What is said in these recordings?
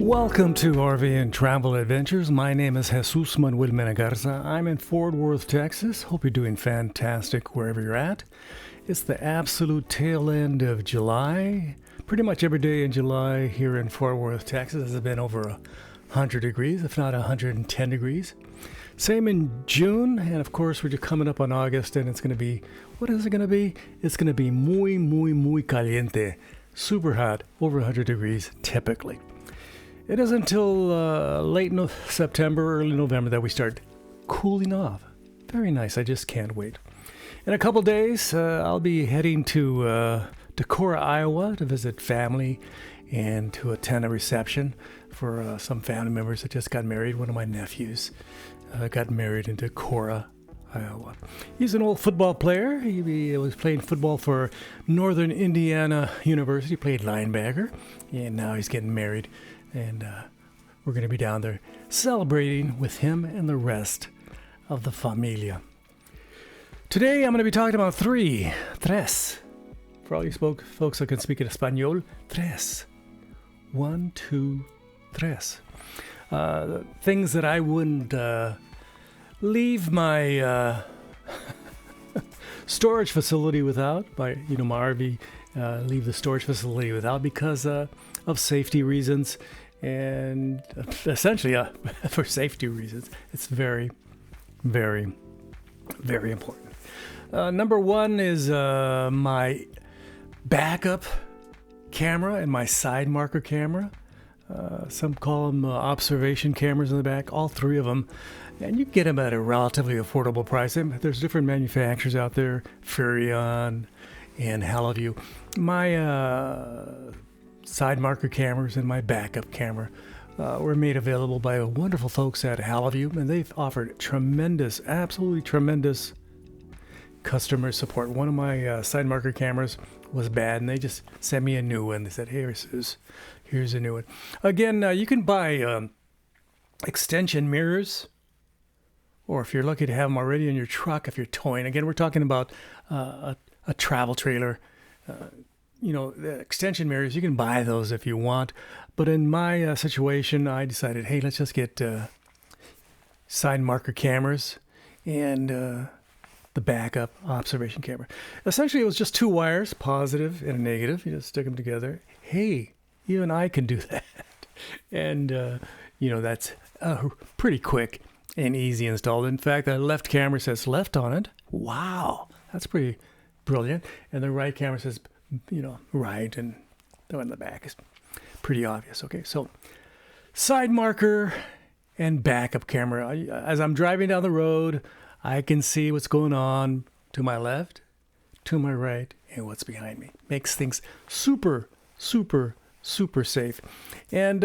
Welcome to RV and Travel Adventures. My name is Jesus Manuel Menegarza. I'm in Fort Worth, Texas. Hope you're doing fantastic wherever you're at. It's the absolute tail end of July. Pretty much every day in July here in Fort Worth, Texas has been over 100 degrees, if not 110 degrees. Same in June, and of course we're just coming up on August, and it's going to be, what is it going to be? It's going to be muy caliente. Super hot, over 100 degrees typically. It isn't until late September, early November that we start cooling off. Very nice. I just can't wait. In a couple days, I'll be heading to Decorah, Iowa to visit family and to attend a reception for some family members that just got married. One of my nephews got married in Decorah, Iowa. He's an old football player. He was playing football for Northern Indiana University, played linebacker, and now he's getting married. And we're going to be down there celebrating with him and the rest of the familia. Today I'm going to be talking about tres. For all you folks that can speak in Espanol, tres. 1, 2, tres. Things that I wouldn't leave my storage facility without, my RV, leave the storage facility without because of safety reasons, and essentially for safety reasons. It's very, very, very important. Number one is my backup camera and my side marker camera. Some call them observation cameras in the back, all three of them. And you get them at a relatively affordable price. There's different manufacturers out there, Furion and Haloview. My side marker cameras and my backup camera were made available by wonderful folks at Haloview, and they've offered tremendous, absolutely tremendous customer support. One of my side marker cameras was bad, and they just sent me a new one. They said, "Hey, here's a new one." Again, you can buy extension mirrors, or if you're lucky to have them already in your truck, if you're towing. Again, we're talking about a travel trailer. The extension mirrors, you can buy those if you want. But in my situation, I decided, hey, let's just get side marker cameras and the backup observation camera. Essentially, it was just two wires, positive and a negative. You just stick them together. Hey, even I can do that. And, that's pretty quick and easy installed. In fact, the left camera says left on it. Wow, that's pretty brilliant. And the right camera says, right, and the one in the back is pretty obvious. Okay, so side marker and backup camera. As I'm driving down the road, I can see what's going on to my left, to my right, and what's behind me. Makes things super, super, super safe. And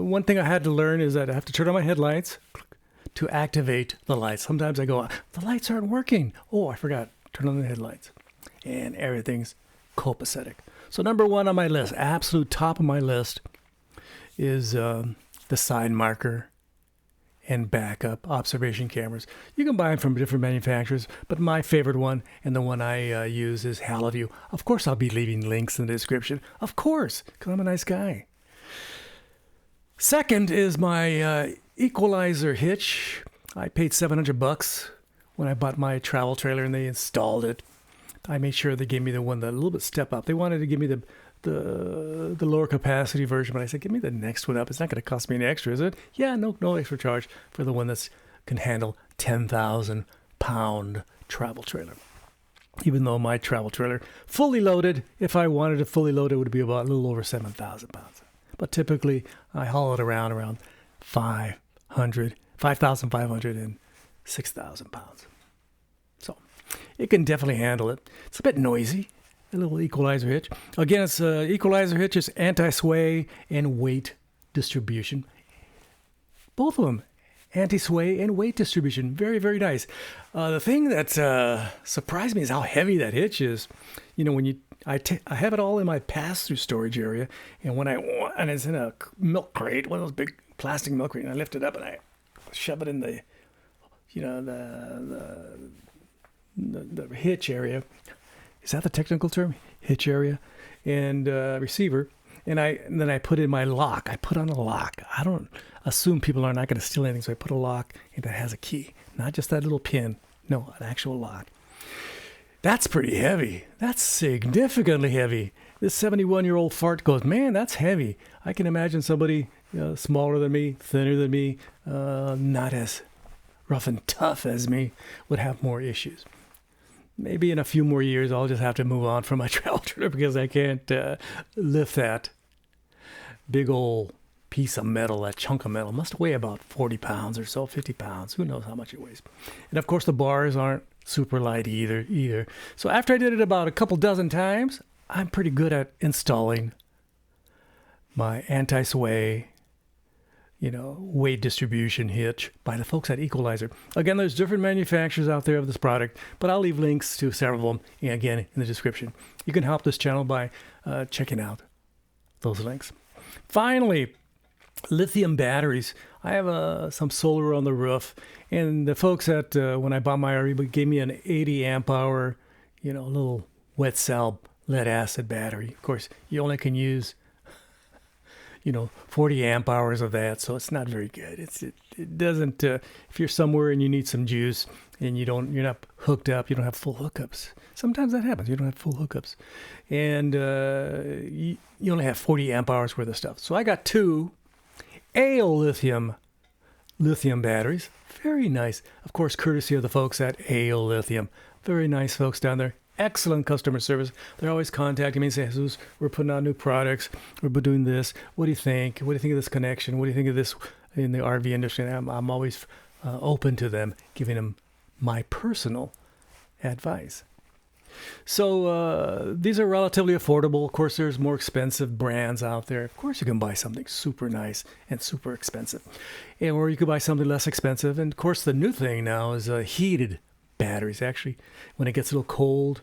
one thing I had to learn is that I have to turn on my headlights to activate the lights. Sometimes I go, the lights aren't working. Oh, I forgot. Turn on the headlights. And everything's copacetic. So number one on my list, absolute top of my list, is the side marker and backup observation cameras. You can buy them from different manufacturers, but my favorite one and the one I use is Haloview. Of course, I'll be leaving links in the description. Of course, because I'm a nice guy. Second is my equalizer hitch. I paid $700 when I bought my travel trailer, and they installed it. I made sure they gave me the one that a little bit step up. They wanted to give me the lower capacity version, but I said, give me the next one up. It's not going to cost me any extra, is it? Yeah, no extra charge for the one that can handle 10,000 pound travel trailer. Even though my travel trailer, fully loaded, if I wanted to fully load it, would be about a little over 7,000 pounds. But typically, I haul it around 5,500 and 6,000 pounds. So it can definitely handle it. It's a bit noisy, a little equalizer hitch. Again, it's equalizer hitch is anti-sway and weight distribution. Both of them, anti-sway and weight distribution. Very, very nice. The thing that surprised me is how heavy that hitch is. I have it all in my pass-through storage area, and it's in a milk crate, one of those big plastic milk crates, and I lift it up and I shove it in the hitch area. Is that the technical term? Hitch area and receiver. And then I put in my lock. I put on a lock. I don't assume people are not going to steal anything, so I put a lock and that has a key, not just that little pin. No, an actual lock. That's pretty heavy. That's significantly heavy. This 71-year-old fart goes, man, that's heavy. I can imagine somebody smaller than me, thinner than me, not as rough and tough as me, would have more issues. Maybe in a few more years, I'll just have to move on from my travel trailer because I can't lift that big old piece of metal, that chunk of metal. Must weigh about 40 pounds or so, 50 pounds. Who knows how much it weighs. And of course, the bars aren't super light either. So after I did it about a couple dozen times, I'm pretty good at installing my anti-sway, weight distribution hitch by the folks at Equalizer. Again, there's different manufacturers out there of this product, but I'll leave links to several of them, again, in the description. You can help this channel by checking out those links. Finally, lithium batteries. I have some solar on the roof, and the folks at, when I bought my RV, gave me an 80 amp hour, little wet cell lead acid battery. Of course, you only can use 40 amp hours of that, so it's not very good. It doesn't, if you're somewhere and you need some juice and you're not hooked up, you don't have full hookups. Sometimes that happens, you don't have full hookups. And you only have 40 amp hours worth of stuff. So I got 2 AO lithium batteries. Very nice. Of course, courtesy of the folks at AO Lithium. Very nice folks down there. Excellent customer service. They're always contacting me and saying, Jesus, we're putting out new products. We're doing this. What do you think? What do you think of this connection? What do you think of this in the RV industry? And I'm always open to them, giving them my personal advice. So these are relatively affordable. Of course, there's more expensive brands out there. Of course, you can buy something super nice and super expensive. Or you could buy something less expensive. And of course, the new thing now is heated batteries. Actually, when it gets a little cold,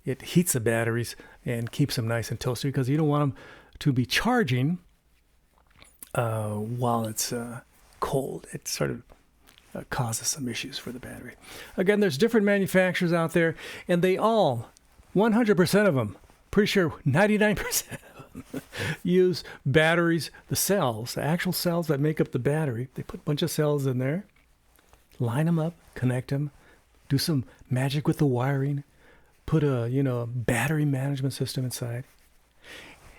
it heats the batteries and keeps them nice and toasty because you don't want them to be charging while it's cold. It sort of causes some issues for the battery. Again, there's different manufacturers out there, and they all, 100% of them, pretty sure 99% of them, use batteries, the cells, the actual cells that make up the battery. They put a bunch of cells in there, line them up, connect them, do some magic with the wiring, put a battery management system inside.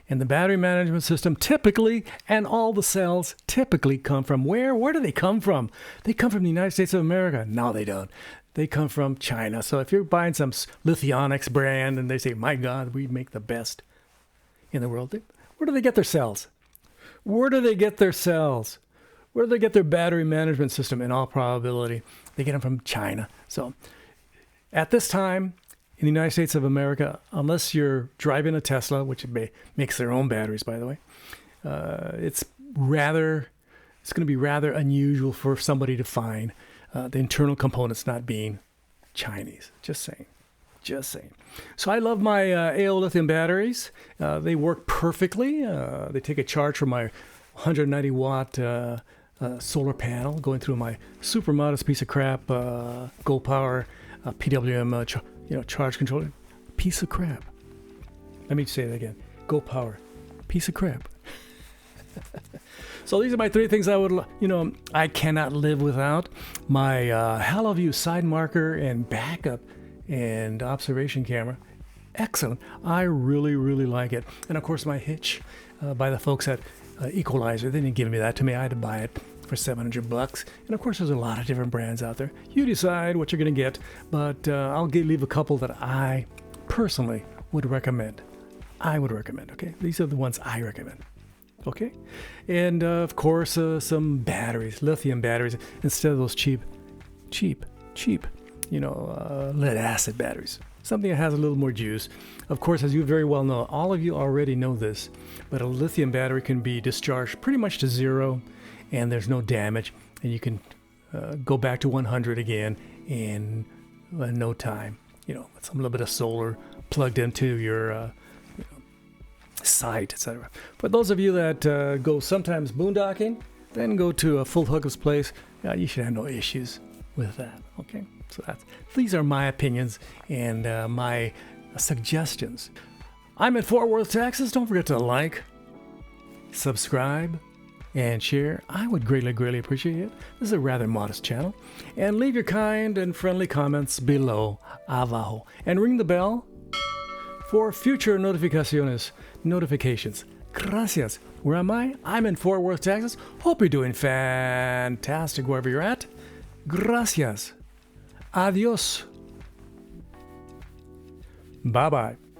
And the battery management system typically, and all the cells typically come from where? Where do they come from? They come from the United States of America. No, they don't. They come from China. So if you're buying some Lithionics brand and they say, my God, we make the best in the world, where do they get their cells? Where do they get their cells? Where do they get their battery management system? In all probability, they get them from China. So at this time, in the United States of America, unless you're driving a Tesla, which makes their own batteries, by the way, it's going to be rather unusual for somebody to find the internal components not being Chinese. Just saying. So I love my AO lithium batteries. They work perfectly. They take a charge from my 190 watt solar panel going through my super modest piece of crap Go Power PWM charge controller. Piece of crap. Let me say that again. Go Power. Piece of crap. So these are my 3 things I would, I cannot live without. My Haloview side marker and backup and observation camera. Excellent. I really, really like it. And of course my hitch by the folks at Equalizer. They didn't give me that to me. I had to buy it for $700. And of course there's a lot of different brands out there. You decide what you're going to get, but I'll leave a couple that I personally would recommend. Okay? These are the ones I recommend. Okay? And of course some batteries, lithium batteries, instead of those cheap lead acid batteries. Something that has a little more juice. Of course, as you very well know, all of you already know this, but a lithium battery can be discharged pretty much to 0, and there's no damage, and you can go back to 100 again in no time. With some little bit of solar plugged into your site, etc. For those of you that go sometimes boondocking, then go to a full hookups place, you should have no issues with that. Okay, so these are my opinions and my suggestions. I'm in Fort Worth, Texas. Don't forget to like, subscribe, and share. I would greatly appreciate it. This is a rather modest channel. And leave your kind and friendly comments below, abajo. And ring the bell for future notifications. Gracias. Where am I? I'm in Fort Worth, Texas. Hope you're doing fantastic wherever you're at. Gracias. Adios. Bye-bye.